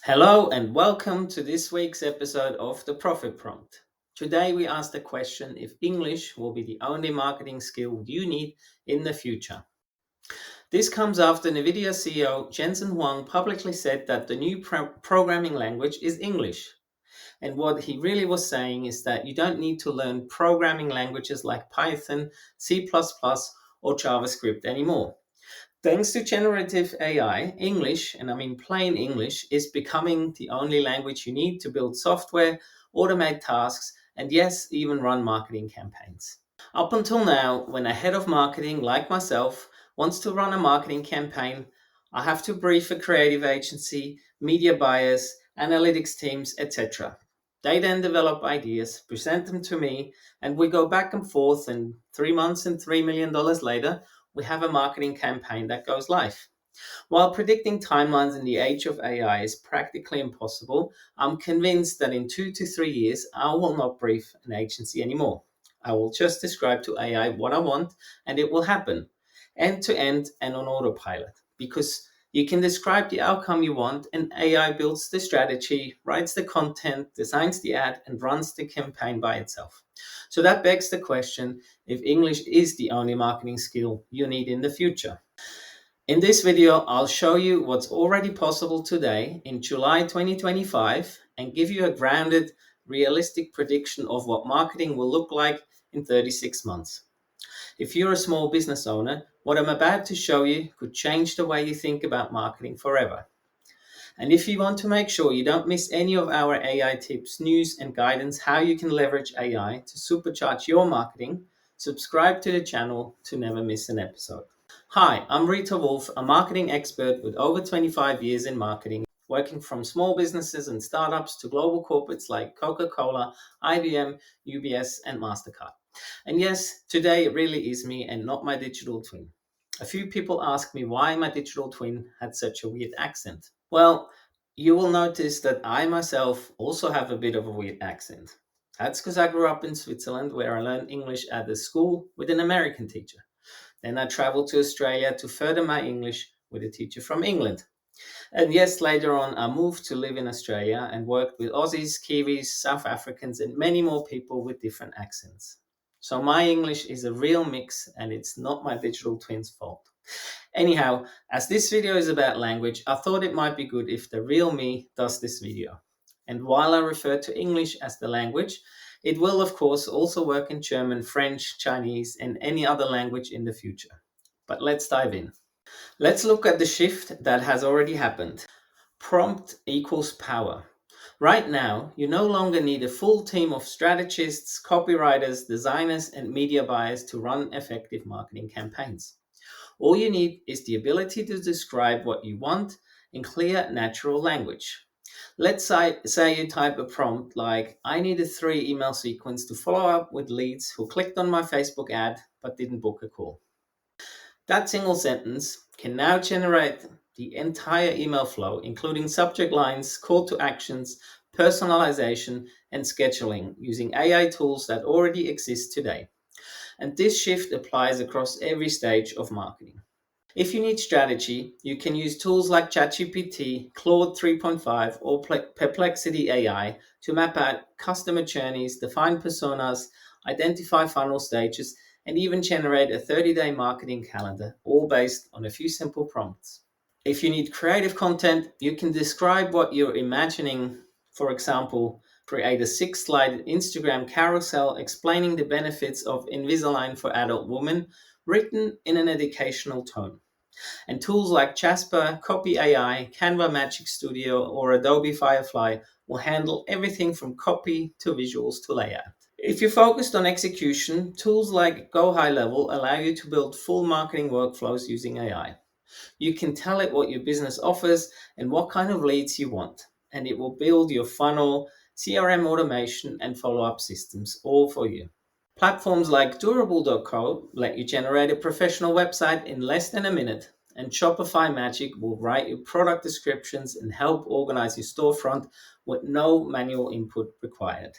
Hello and welcome to this week's episode of The Profit Prompt. Today we ask the question if English will be the only marketing skill you need in the future. This comes after Nvidia CEO Jensen Huang publicly said that the new programming language is English. And what he really was saying is that you don't need to learn programming languages like Python, C++, or JavaScript anymore. Thanks to generative AI, English, and I mean plain English, is becoming the only language you need to build software, automate tasks, and yes, even run marketing campaigns. Up until now, when a head of marketing like myself wants to run a marketing campaign, I have to brief a creative agency, media buyers, analytics teams, etc. They then develop ideas, present them to me, and we go back and forth. And 3 months and $3 million later, we have a marketing campaign that goes live. While predicting timelines in the age of AI is practically impossible, I'm convinced that in 2 to 3 years, I will not brief an agency anymore. I will just describe to AI what I want and it will happen, end to end and on autopilot, because you can describe the outcome you want and AI builds the strategy, writes the content, designs the ad, and runs the campaign by itself. So that begs the question if English is the only marketing skill you need in the future. In this video, I'll show you what's already possible today in July 2025 and give you a grounded, realistic prediction of what marketing will look like in 36 months. If you're a small business owner, what I'm about to show you could change the way you think about marketing forever. And if you want to make sure you don't miss any of our AI tips, news, and guidance how you can leverage AI to supercharge your marketing, subscribe to the channel to never miss an episode. Hi, I'm Reto, a marketing expert with over 25 years in marketing, working from small businesses and startups to global corporates like Coca-Cola, IBM, UBS, and MasterCard. And yes, today it really is me and not my digital twin. A few people ask me why my digital twin had such a weird accent. Well, you will notice that I myself also have a bit of a weird accent. That's because I grew up in Switzerland where I learned English at a school with an American teacher. Then I traveled to Australia to further my English with a teacher from England. And yes, later on, I moved to live in Australia and worked with Aussies, Kiwis, South Africans, and many more people with different accents. So my English is a real mix and it's not my digital twin's fault. Anyhow, as this video is about language, I thought it might be good if the real me does this video. And while I refer to English as the language, it will of course also work in German, French, Chinese, and any other language in the future. But let's dive in. Let's look at the shift that has already happened. Prompt equals power. Right now, you no longer need a full team of strategists, copywriters, designers, and media buyers to run effective marketing campaigns. All you need is the ability to describe what you want in clear, natural language. Let's say you type a prompt like, I need a 3 email sequence to follow up with leads who clicked on my Facebook ad but didn't book a call. That single sentence can now generate the entire email flow, including subject lines, call to actions, personalization, and scheduling using AI tools that already exist today. And this shift applies across every stage of marketing. If you need strategy, you can use tools like ChatGPT, Claude 3.5, or Perplexity AI to map out customer journeys, define personas, identify funnel stages, and even generate a 30-day marketing calendar, all based on a few simple prompts. If you need creative content, you can describe what you're imagining. For example, create a 6-slide Instagram carousel explaining the benefits of Invisalign for adult women, written in an educational tone. And tools like Jasper, Copy AI, Canva Magic Studio, or Adobe Firefly will handle everything from copy to visuals to layout. If you're focused on execution, tools like GoHighLevel allow you to build full marketing workflows using AI. You can tell it what your business offers and what kind of leads you want, and it will build your funnel, CRM automation, and follow-up systems all for you. Platforms like Durable.co let you generate a professional website in less than a minute, and Shopify Magic will write your product descriptions and help organize your storefront with no manual input required.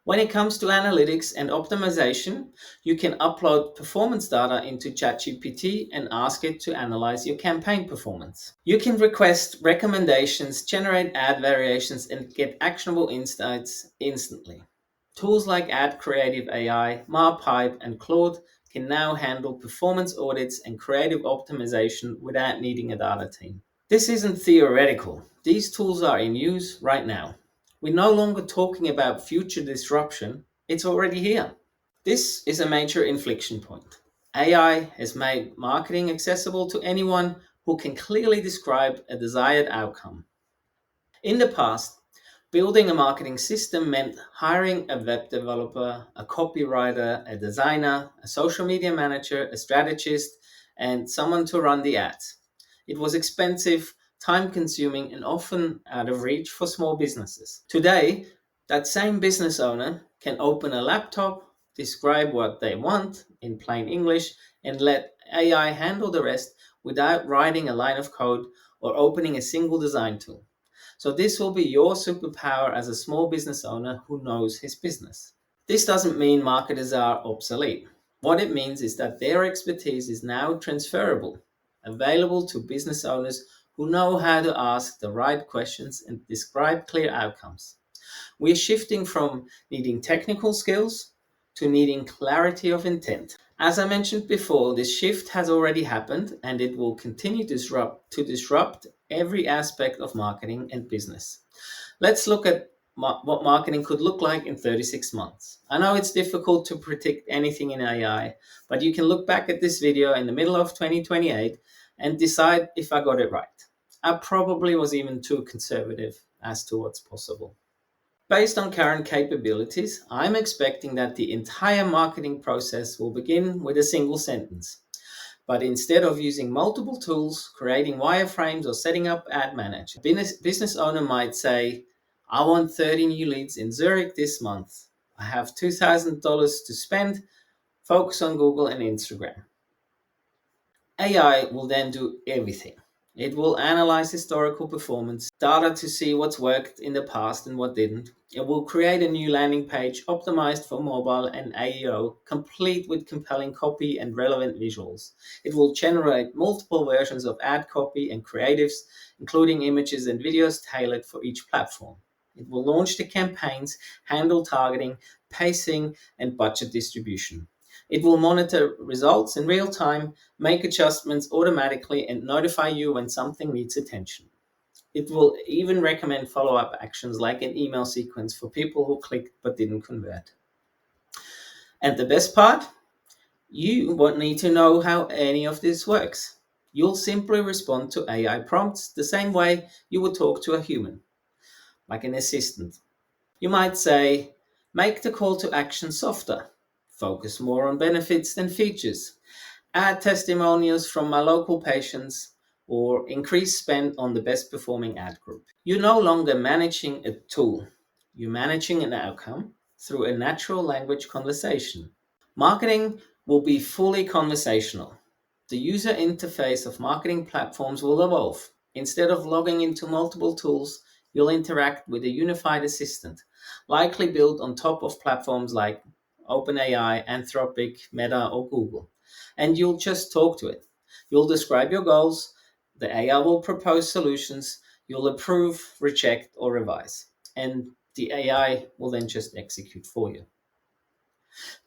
When it comes to analytics and optimization, you can upload performance data into ChatGPT and ask it to analyze your campaign performance. You can request recommendations, generate ad variations, and get actionable insights instantly. Tools like Ad Creative AI, MarPipe, and Claude can now handle performance audits and creative optimization without needing a data team. This isn't theoretical. These tools are in use right now. We're no longer talking about future disruption, it's already here. This is a major inflection point. AI has made marketing accessible to anyone who can clearly describe a desired outcome. In the past, building a marketing system meant hiring a web developer, a copywriter, a designer, a social media manager, a strategist, and someone to run the ads. It was expensive, time consuming, and often out of reach for small businesses. Today, that same business owner can open a laptop, describe what they want in plain English, and let AI handle the rest without writing a line of code or opening a single design tool. So this will be your superpower as a small business owner who knows his business. This doesn't mean marketers are obsolete. What it means is that their expertise is now transferable, available to business owners who know how to ask the right questions and describe clear outcomes. We're shifting from needing technical skills to needing clarity of intent. As I mentioned before, this shift has already happened and it will continue to disrupt every aspect of marketing and business. Let's look at what marketing could look like in 36 months. I know it's difficult to predict anything in AI, but you can look back at this video in the middle of 2028 and decide if I got it right. I probably was even too conservative as to what's possible. Based on current capabilities, I'm expecting that the entire marketing process will begin with a single sentence. But instead of using multiple tools, creating wireframes, or setting up ad manager, business owner might say, I want 30 new leads in Zurich this month. I have $2,000 to spend. Focus on Google and Instagram. AI will then do everything. It will analyze historical performance data to see what's worked in the past and what didn't. It will create a new landing page optimized for mobile and AEO, complete with compelling copy and relevant visuals. It will generate multiple versions of ad copy and creatives, including images and videos tailored for each platform. It will launch the campaigns, handle targeting, pacing, and budget distribution. It will monitor results in real time, make adjustments automatically, and notify you when something needs attention. It will even recommend follow up actions like an email sequence for people who clicked but didn't convert. And the best part? You won't need to know how any of this works. You'll simply respond to AI prompts the same way you would talk to a human, like an assistant. You might say, make the call to action softer, focus more on benefits than features, add testimonials from my local patients, or increase spend on the best performing ad group. You're no longer managing a tool, you're managing an outcome through a natural language conversation. Marketing will be fully conversational. The user interface of marketing platforms will evolve. Instead of logging into multiple tools, you'll interact with a unified assistant, likely built on top of platforms like OpenAI, Anthropic, Meta, or Google. And you'll just talk to it. You'll describe your goals, the AI will propose solutions, you'll approve, reject, or revise. And the AI will then just execute for you.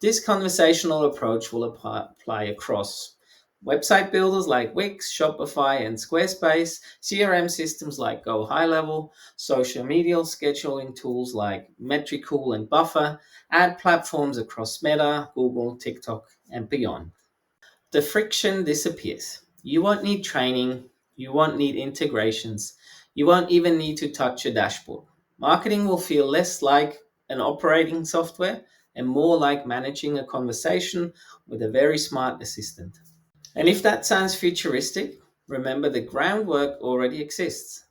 This conversational approach will apply across website builders like Wix, Shopify, and Squarespace, CRM systems like GoHighLevel, social media scheduling tools like Metricool and Buffer, ad platforms across Meta, Google, TikTok, and beyond. The friction disappears. You won't need training, you won't need integrations, you won't even need to touch a dashboard. Marketing will feel less like an operating software and more like managing a conversation with a very smart assistant. And if that sounds futuristic, remember the groundwork already exists.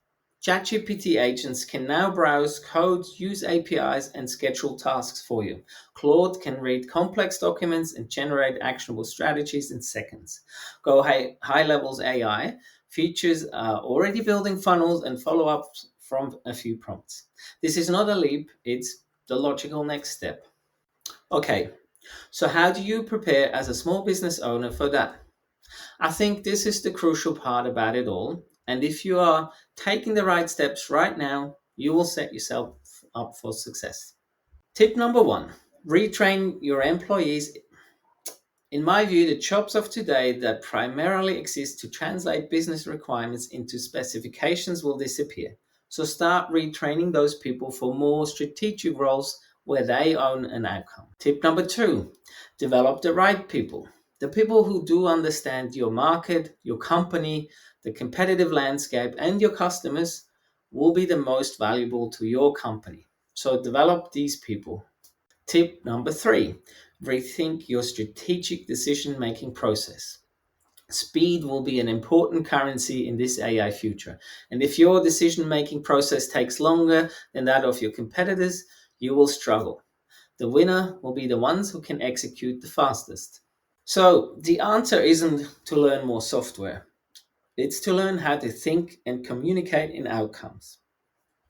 ChatGPT agents can now browse code, use APIs, and schedule tasks for you. Claude can read complex documents and generate actionable strategies in seconds. GoHighLevel's AI features are already building funnels and follow-ups from a few prompts. This is not a leap, it's the logical next step. Okay, so how do you prepare as a small business owner for that? I think this is the crucial part about it all. And if you are taking the right steps right now, you will set yourself up for success. Tip number one, retrain your employees. In my view, the jobs of today that primarily exist to translate business requirements into specifications will disappear. So start retraining those people for more strategic roles where they own an outcome. Tip number two, develop the right people. The people who do understand your market, your company, the competitive landscape, and your customers will be the most valuable to your company. So develop these people. Tip number three, rethink your strategic decision making process. Speed will be an important currency in this AI future. And if your decision making process takes longer than that of your competitors, you will struggle. The winner will be the ones who can execute the fastest. So, the answer isn't to learn more software, it's to learn how to think and communicate in outcomes.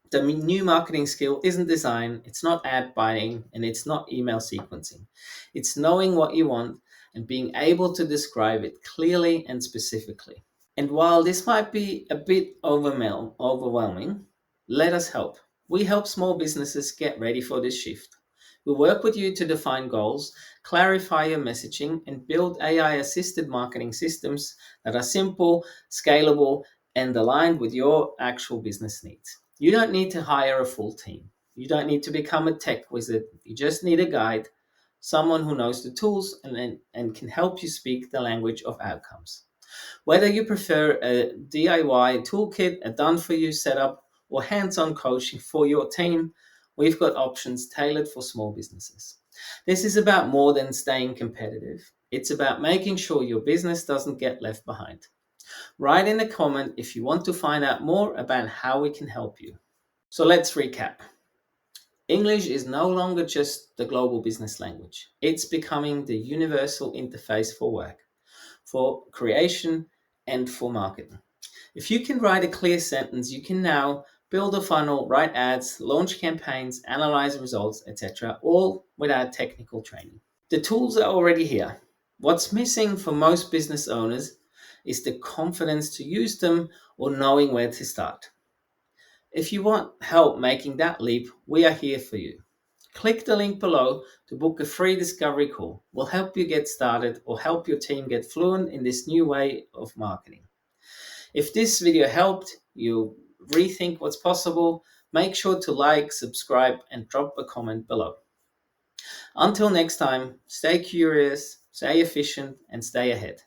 The new marketing skill isn't design, it's not ad buying, and it's not email sequencing. It's knowing what you want and being able to describe it clearly and specifically. And while this might be a bit overwhelming, let us help. We help small businesses get ready for this shift. We work with you to define goals, clarify your messaging, and build AI assisted marketing systems that are simple, scalable, and aligned with your actual business needs. You don't need to hire a full team. You don't need to become a tech wizard. You just need a guide, someone who knows the tools and can help you speak the language of outcomes. Whether you prefer a DIY toolkit, a done for you setup, or hands on coaching for your team, we've got options tailored for small businesses. This is about more than staying competitive, it's about making sure your business doesn't get left behind. Write in a comment if you want to find out more about how we can help you. So let's recap. English is no longer just the global business language, it's becoming the universal interface for work, for creation, and for marketing. If you can write a clear sentence, you can now build a funnel, write ads, launch campaigns, analyze results, etc., all without technical training. The tools are already here. What's missing for most business owners is the confidence to use them or knowing where to start. If you want help making that leap, we are here for you. Click the link below to book a free discovery call. We'll help you get started or help your team get fluent in this new way of marketing. If this video helped you rethink what's possible, make sure to like, subscribe, and drop a comment below. Until next time, stay curious, stay efficient, and stay ahead.